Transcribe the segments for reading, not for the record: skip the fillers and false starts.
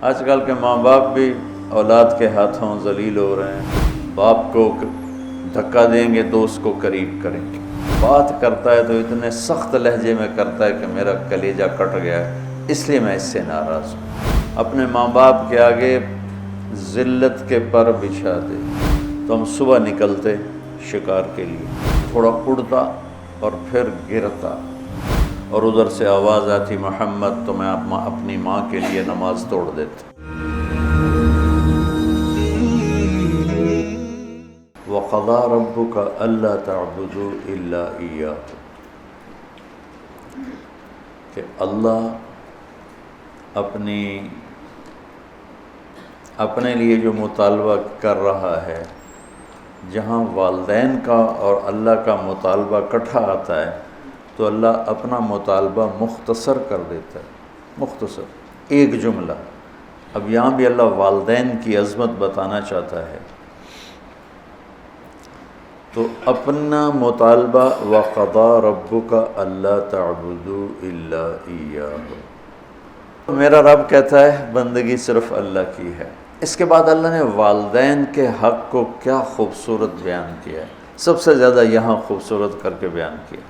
آج کل کے ماں باپ بھی اولاد کے ہاتھوں ذلیل ہو رہے ہیں، باپ کو دھکا دیں گے تو اس کو قریب کریں گے، بات کرتا ہے تو اتنے سخت لہجے میں کرتا ہے کہ میرا کلیجہ کٹ گیا ہے، اس لیے میں اس سے ناراض ہوں۔ اپنے ماں باپ کے آگے ذلت کے پر بچھا دے تو ہم صبح نکلتے شکار کے لیے، تھوڑا اڑتا اور پھر گرتا، اور ادھر سے آواز آتی محمد، تو میں اپنی ماں کے لیے نماز توڑ دیتا۔ وَقَضَىٰ رَبُّكَ أَلَّا تَعْبُدُوا إِلَّا إِيَّاهُ، کہ اللہ اپنے لیے جو مطالبہ کر رہا ہے، جہاں والدین کا اور اللہ کا مطالبہ کٹھا آتا ہے تو اللہ اپنا مطالبہ مختصر کر دیتا ہے، مختصر ایک جملہ۔ اب یہاں بھی اللہ والدین کی عظمت بتانا چاہتا ہے، تو اپنا مطالبہ وَقَضَىٰ رَبُّكَ أَلَّا تَعْبُدُوا إِلَّا إِيَّاهُ، میرا رب کہتا ہے بندگی صرف اللہ کی ہے۔ اس کے بعد اللہ نے والدین کے حق کو کیا خوبصورت بیان کیا ہے، سب سے زیادہ یہاں خوبصورت کر کے بیان کیا۔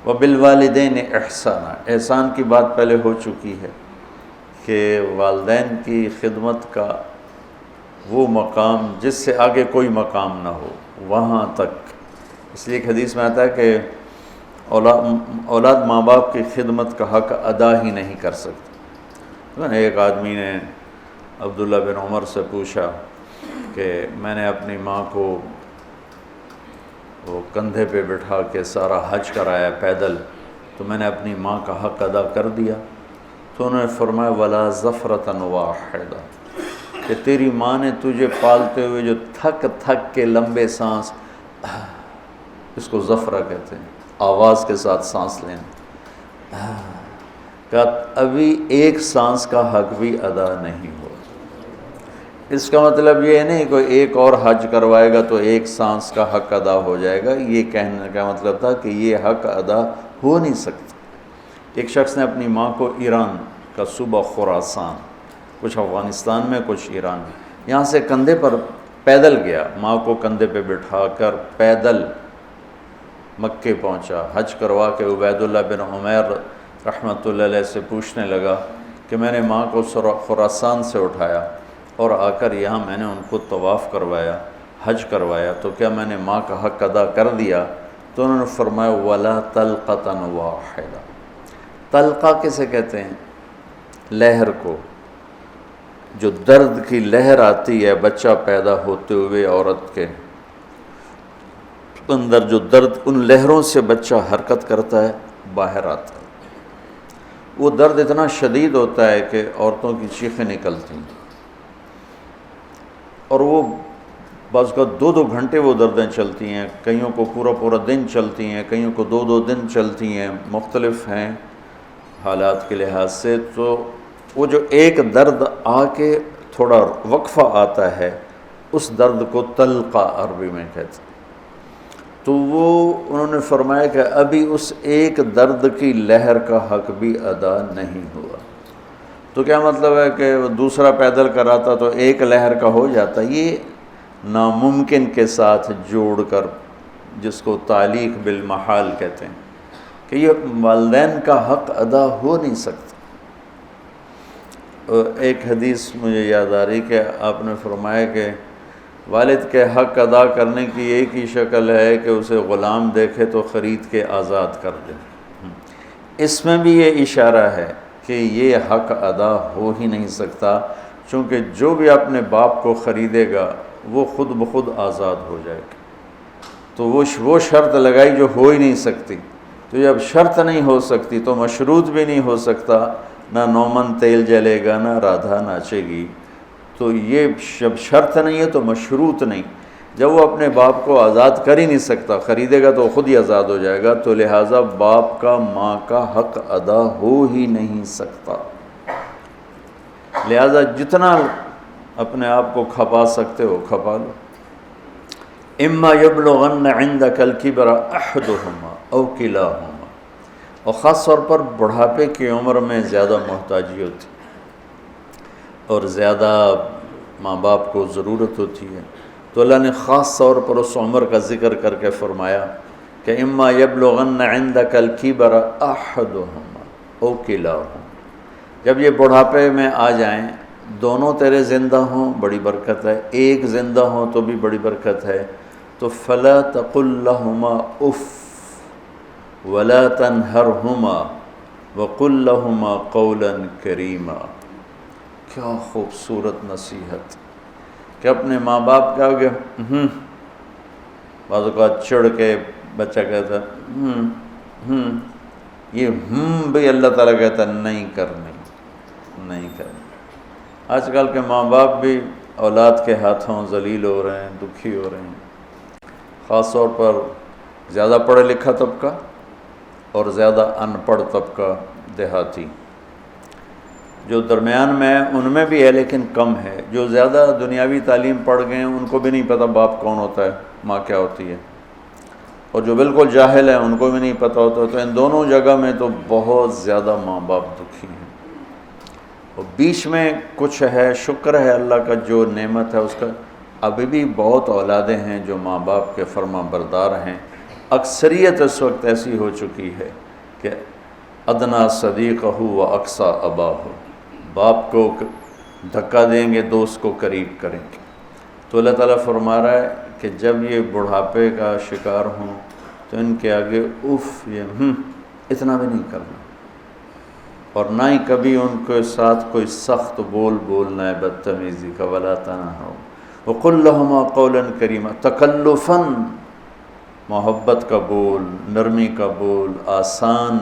وَبِالْوَالِدَيْنِ إِحْسَانًا، احسان کی بات پہلے ہو چکی ہے کہ والدین کی خدمت کا وہ مقام جس سے آگے کوئی مقام نہ ہو، وہاں تک۔ اس لیے ایک حدیث میں آتا ہے کہ اولاد ماں باپ کی خدمت کا حق ادا ہی نہیں کر سکتی۔ ایک آدمی نے عبداللہ بن عمر سے پوچھا کہ میں نے اپنی ماں کو وہ کندھے پہ بٹھا کے سارا حج کرایا پیدل، تو میں نے اپنی ماں کا حق ادا کر دیا؟ تو انہوں نے فرمایا وَلَا زَفْرَةً وَاحِدَةً، کہ تیری ماں نے تجھے پالتے ہوئے جو تھک تھک کے لمبے سانس، اس کو زفرہ کہتے ہیں، آواز کے ساتھ سانس لینا، کہ ابھی ایک سانس کا حق بھی ادا نہیں ہوا۔ اس کا مطلب یہ نہیں کوئی ایک اور حج کروائے گا تو ایک سانس کا حق ادا ہو جائے گا، یہ کہنے کا مطلب تھا کہ یہ حق ادا ہو نہیں سکتا۔ ایک شخص نے اپنی ماں کو ایران کا صوبہ خراسان، کچھ افغانستان میں کچھ ایران میں، یہاں سے کندھے پر پیدل گیا، ماں کو کندھے پہ بٹھا کر پیدل مکے پہنچا، حج کروا کے عبید اللہ بن عمیر رحمۃ اللہ علیہ سے پوچھنے لگا کہ میں نے ماں کو خراسان سے اٹھایا اور آ کر یہاں میں نے ان کو طواف کروایا، حج کروایا، تو کیا میں نے ماں کا حق ادا کر دیا؟ تو انہوں نے فرمایا وَلَا طَلْقَةً وَاحِدَةً۔ طلقہ کسے کہتے ہیں؟ لہر کو، جو درد کی لہر آتی ہے بچہ پیدا ہوتے ہوئے عورت کے اندر، جو درد، ان لہروں سے بچہ حرکت کرتا ہے، باہر آتا ہے، وہ درد اتنا شدید ہوتا ہے کہ عورتوں کی چیخیں نکلتی ہیں، اور وہ بعض کا 2 گھنٹے وہ دردیں چلتی ہیں، کئیوں کو پورا دن چلتی ہیں، کئیوں کو 2 دن چلتی ہیں، مختلف ہیں حالات کے لحاظ سے۔ تو وہ جو ایک درد آ کے تھوڑا وقفہ آتا ہے، اس درد کو طلقہ عربی میں کہتے ہیں۔ تو وہ انہوں نے فرمایا کہ ابھی اس ایک درد کی لہر کا حق بھی ادا نہیں ہوا۔ تو کیا مطلب ہے کہ دوسرا پیدل کراتا تو ایک لہر کا ہو جاتا؟ یہ ناممکن کے ساتھ جوڑ کر، جس کو تعلیق بالمحال کہتے ہیں، کہ یہ والدین کا حق ادا ہو نہیں سکتا۔ ایک حدیث مجھے یاد آ رہی کہ آپ نے فرمایا کہ والد کے حق ادا کرنے کی ایک ہی شکل ہے کہ اسے غلام دیکھے تو خرید کے آزاد کر دے۔ اس میں بھی یہ اشارہ ہے کہ یہ حق ادا ہو ہی نہیں سکتا، چونکہ جو بھی اپنے باپ کو خریدے گا وہ خود بخود آزاد ہو جائے گا۔ تو وہ شرط لگائی جو ہو ہی نہیں سکتی، تو جب شرط نہیں ہو سکتی تو مشروط بھی نہیں ہو سکتا، نہ نومن تیل جلے گا، نہ رادھا ناچے گی۔ تو یہ جب شرط نہیں ہے تو مشروط نہیں، جب وہ اپنے باپ کو آزاد کر ہی نہیں سکتا، خریدے گا تو خود ہی آزاد ہو جائے گا، تو لہٰذا باپ کا ماں کا حق ادا ہو ہی نہیں سکتا۔ لہٰذا جتنا اپنے آپ کو کھپا سکتے ہو کھپا لو۔ اما یبلغن عندک الکبر احدہما او کلاہما، اور خاص طور پر بڑھاپے کی عمر میں زیادہ محتاجی ہوتی اور زیادہ ماں باپ کو ضرورت ہوتی ہے، تو اللہ نے خاص طور پر اس عمر کا ذکر کر کے فرمایا کہ اما یبلغن عندک الکبر احدہما او کلاہما، جب یہ بڑھاپے میں آ جائیں، دونوں تیرے زندہ ہوں بڑی برکت ہے، ایک زندہ ہوں تو بھی بڑی برکت ہے، تو فلا تقل لہما اف ولا تنہرہما وقل لہما قولا کریما۔ کیا خوبصورت نصیحت کہ اپنے ماں باپ کے آگے بعض اوقات چڑھ کے بچہ کہتا ہے یہ بھی اللہ تعالیٰ کہتا ہے نہیں کرنی۔ آج کل کے ماں باپ بھی اولاد کے ہاتھوں ذلیل ہو رہے ہیں، دکھی ہو رہے ہیں، خاص طور پر زیادہ پڑھا لکھا طبقہ اور زیادہ ان پڑھ طبقہ دیہاتی۔ جو درمیان میں ہے ان میں بھی ہے لیکن کم ہے، جو زیادہ دنیاوی تعلیم پڑھ گئے ہیں ان کو بھی نہیں پتہ باپ کون ہوتا ہے، ماں کیا ہوتی ہے، اور جو بالکل جاہل ہیں ان کو بھی نہیں پتہ ہوتا، تو ان دونوں جگہ میں تو بہت زیادہ ماں باپ دکھی ہیں۔ اور بیچ میں کچھ ہے، شکر ہے اللہ کا جو نعمت ہے اس کا، ابھی بھی بہت اولادیں ہیں جو ماں باپ کے فرما بردار ہیں۔ اکثریت اس وقت ایسی ہو چکی ہے کہ ادنا صدیقہ و اقصی اباہ، باپ کو دھکا دیں گے دوست کو قریب کریں گے۔ تو اللہ تعالیٰ فرما رہا ہے کہ جب یہ بڑھاپے کا شکار ہوں تو ان کے آگے اف یہ اتنا بھی نہیں کرنا، اور نہ ہی کبھی ان کے ساتھ کوئی سخت بول بولنا ہے بدتمیزی کا، ولا تنہرہما وقل لہما قولا کریما، تکلفاً محبت کا بول، نرمی کا بول، آسان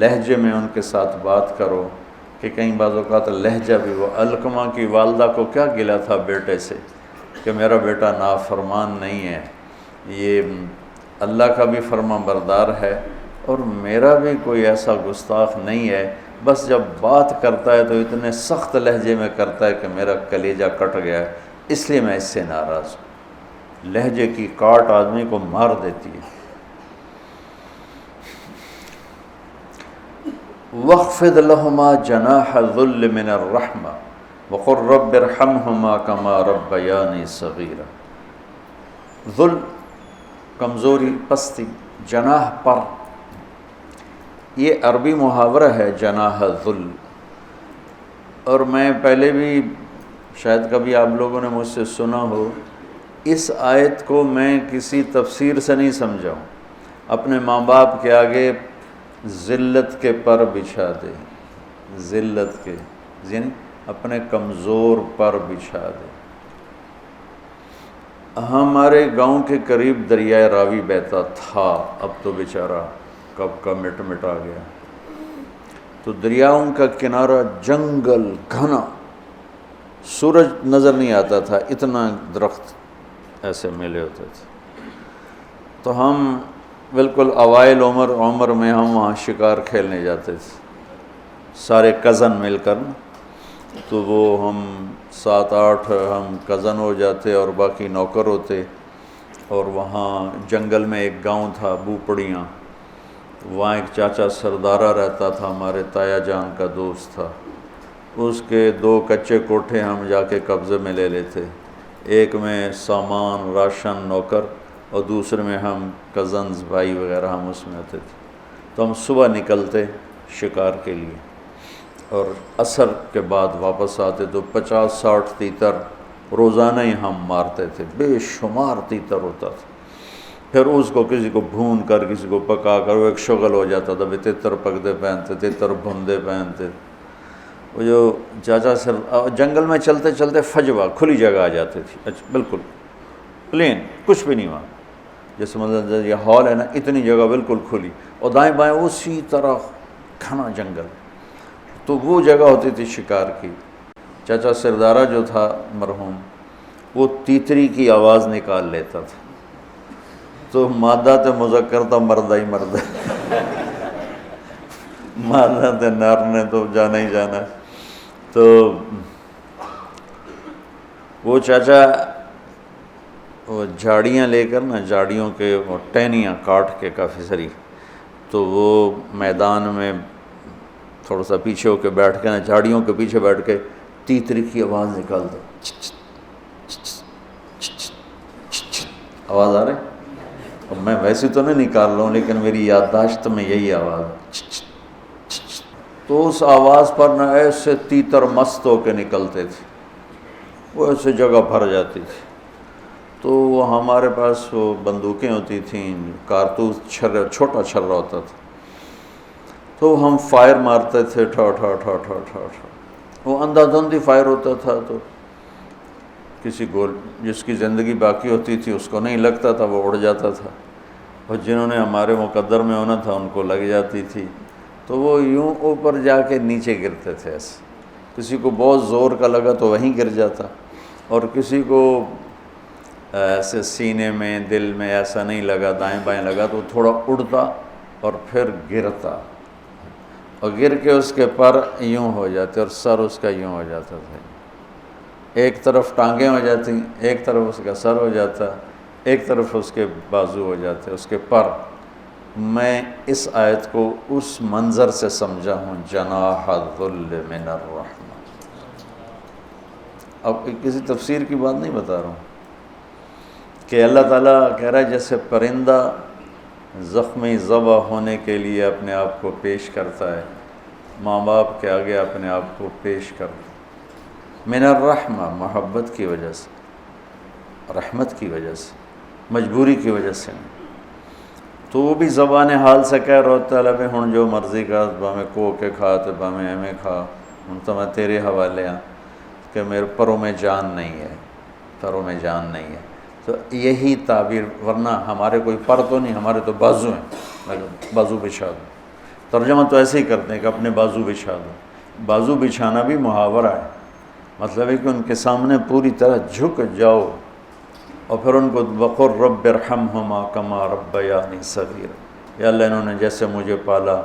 لہجے میں ان کے ساتھ بات کرو، کہ کئی بعض اوقات لہجہ بھی، وہ علقمہ کی والدہ کو کیا گلا تھا بیٹے سے کہ میرا بیٹا نافرمان نہیں ہے، یہ اللہ کا بھی فرما بردار ہے اور میرا بھی کوئی ایسا گستاخ نہیں ہے، بس جب بات کرتا ہے تو اتنے سخت لہجے میں کرتا ہے کہ میرا کلیجہ کٹ گیا ہے، اس لیے میں اس سے ناراض ہوں۔ لہجے کی کاٹ آدمی کو مار دیتی ہے۔ وَاخْفِضْ لَهُمَا جَنَاحَ الذُّلِّ مِنَ الرَّحْمَةِ وَقُلْ رَبِّ ارْحَمْهُمَا كَمَا رَبَّيَانِي صَغِيرًا۔ ذل، کمزوری، پستی، جناح پر، یہ عربی محاورہ ہے جناح ذل، اور میں پہلے بھی شاید کبھی آپ لوگوں نے مجھ سے سنا ہو، اس آیت کو میں کسی تفسیر سے نہیں سمجھا ہوں۔ اپنے ماں باپ کے آگے ذلت کے پر بچھا دے، ذلت کے یعنی اپنے کمزور پر بچھا دے۔ ہمارے گاؤں کے قریب دریائے راوی بہتا تھا، اب تو بیچارہ کب کا مٹ مٹا گیا۔ تو دریاؤں کا کنارہ جنگل گھنا، سورج نظر نہیں آتا تھا، اتنا درخت ایسے ملے ہوتے تھے۔ تو ہم بالکل اوائل عمر میں ہم وہاں شکار کھیلنے جاتے تھے، سارے کزن مل کر، تو وہ ہم 7-8 ہم کزن ہو جاتے اور باقی نوکر ہوتے، اور وہاں جنگل میں ایک گاؤں تھا بوپڑیاں، وہاں ایک چاچا سردارہ رہتا تھا، ہمارے تایا جان کا دوست تھا، اس کے 2 کچے کوٹھے ہم جا کے قبضے میں لے لیتے، ایک میں سامان راشن نوکر اور دوسرے میں ہم کزنز بھائی وغیرہ ہم اس میں آتے تھے۔ تو ہم صبح نکلتے شکار کے لیے اور عصر کے بعد واپس آتے، تو 50-60 تیتر روزانہ ہی ہم مارتے تھے، بے شمار تیتر ہوتا تھا۔ پھر اس کو کسی کو بھون کر کسی کو پکا کر وہ ایک شغل ہو جاتا تھا، تیتر پکتے پہنتے، تیتر بھوندے پہنتے۔ وہ جو چاچا سر جنگل میں چلتے چلتے فجوہ کھلی جگہ آ جاتی تھی، اچھا بالکل پلین، کچھ بھی نہیں وہاں، جیسے مطلب یہ ہال ہے نا، اتنی جگہ بالکل کھلی، اور دائیں بائیں اسی طرح گھنا جنگل، تو وہ جگہ ہوتی تھی شکار کی۔ چاچا سردارہ جو تھا مرحوم، وہ تیتری کی آواز نکال لیتا تھا، تو مادہ تے مذکر تھا، مردہ ہی مردہ، مادہ تے نر نے تو جانا ہی جانا۔ تو وہ چاچا وہ جھاڑیاں لے کر نا، جھاڑیوں کے وہ ٹہنیاں کاٹ کے کافی ساری، تو وہ میدان میں تھوڑا سا پیچھے ہو کے بیٹھ کے نا، جھاڑیوں کے پیچھے بیٹھ کے تیتری کی آواز نکالتا، آواز آ رہی؟ اب میں ویسے تو نہیں نکال رہا ہوں، لیکن میری یادداشت میں یہی آواز ہے۔ تو اس آواز پر نہ ایسے تیتر مست ہو کے نکلتے تھے، وہ ایسے جگہ بھر جاتی تھی۔ تو وہ ہمارے پاس وہ بندوقیں ہوتی تھیں، کارتوس چھوٹا چھرا ہوتا تھا، تو ہم فائر مارتے تھے، ٹھا ٹھا ٹھا ٹھا ٹھا ٹھا، وہ اندھا دھند فائر ہوتا تھا، تو کسی کو جس کی زندگی باقی ہوتی تھی اس کو نہیں لگتا تھا، وہ اڑ جاتا تھا، اور جنہوں نے ہمارے مقدر میں ہونا تھا ان کو لگ جاتی تھی، تو وہ یوں اوپر جا کے نیچے گرتے تھے ایسے۔ کسی کو بہت زور کا لگا تو وہیں گر جاتا، اور کسی کو ایسے سینے میں دل میں ایسا نہیں لگا، دائیں بائیں لگا، تو تھوڑا اڑتا اور پھر گرتا، اور گر کے اس کے پر یوں ہو جاتے اور سر اس کا یوں ہو جاتا تھا، ایک طرف ٹانگیں ہو جاتی، ایک طرف اس کا سر ہو جاتا، ایک طرف اس کے بازو ہو جاتے، اس کے پر۔ میں اس آیت کو اس منظر سے سمجھا ہوں، جناح الذل من الرحمہ۔ اب کسی تفسیر کی بات نہیں بتا رہا ہوں کہ اللہ تعالیٰ کہہ رہا ہے جیسے پرندہ زخمی ذبح ہونے کے لیے اپنے آپ کو پیش کرتا ہے، ماں باپ کے آگے اپنے آپ کو پیش کرتا ہے، من الرحمہ، محبت کی وجہ سے، رحمت کی وجہ سے، مجبوری کی وجہ سے نہیں۔ تو وہ بھی زبان حال سے کہہ رہا ہوتا ہے، ہن جو مرضی کا باہیں کو کے کھا تو باہیں ایویں کھا، ہن تو میں تیرے حوالے ہاں کہ میرے پروں میں جان نہیں ہے، پروں میں جان نہیں ہے۔ تو یہی تعبیر، ورنہ ہمارے کوئی پر تو نہیں، ہمارے تو بازو ہیں، بازو بچھا دو۔ ترجمہ تو ایسے ہی کرتے ہیں کہ اپنے بازو بچھا دو۔ بازو بچھانا بھی محاورہ ہے، مطلب ہے کہ ان کے سامنے پوری طرح جھک جاؤ، اور پھر ان کو وقر رب ارحمہما کما ربیانی صغیرا، یا اللہ انہوں نے جیسے مجھے پالا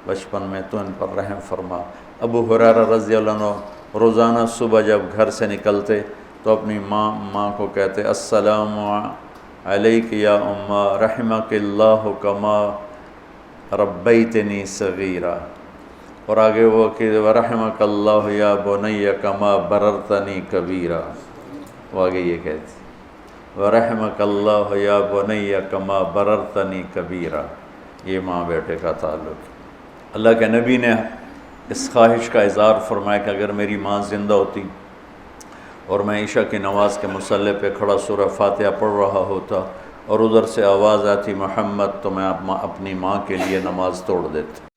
بچپن میں تو ان پر رحم فرما۔ ابو ہریرہ رضی اللہ عنہ روزانہ صبح جب گھر سے نکلتے تو اپنی ماں کو کہتے السلام علیک یا اماں رحمک اللہ کما ربیتنی صغیرا، اور آگے وہ کہ ورحمک اللہ یا بنی کما بررتنی کبیرا، وہ آگے یہ کہتی ورحمک اللہ یا بنی کما بررتنی کبیرا۔ یہ ماں بیٹے کا تعلق۔ اللہ کے نبی نے اس خواہش کا اظہار فرمایا کہ اگر میری ماں زندہ ہوتی اور میں عشاء کی نماز کے مصلی پہ کھڑا سورہ فاتحہ پڑھ رہا ہوتا اور ادھر سے آواز آتی محمد، تو میں اپنی ماں کے لیے نماز توڑ دیتا۔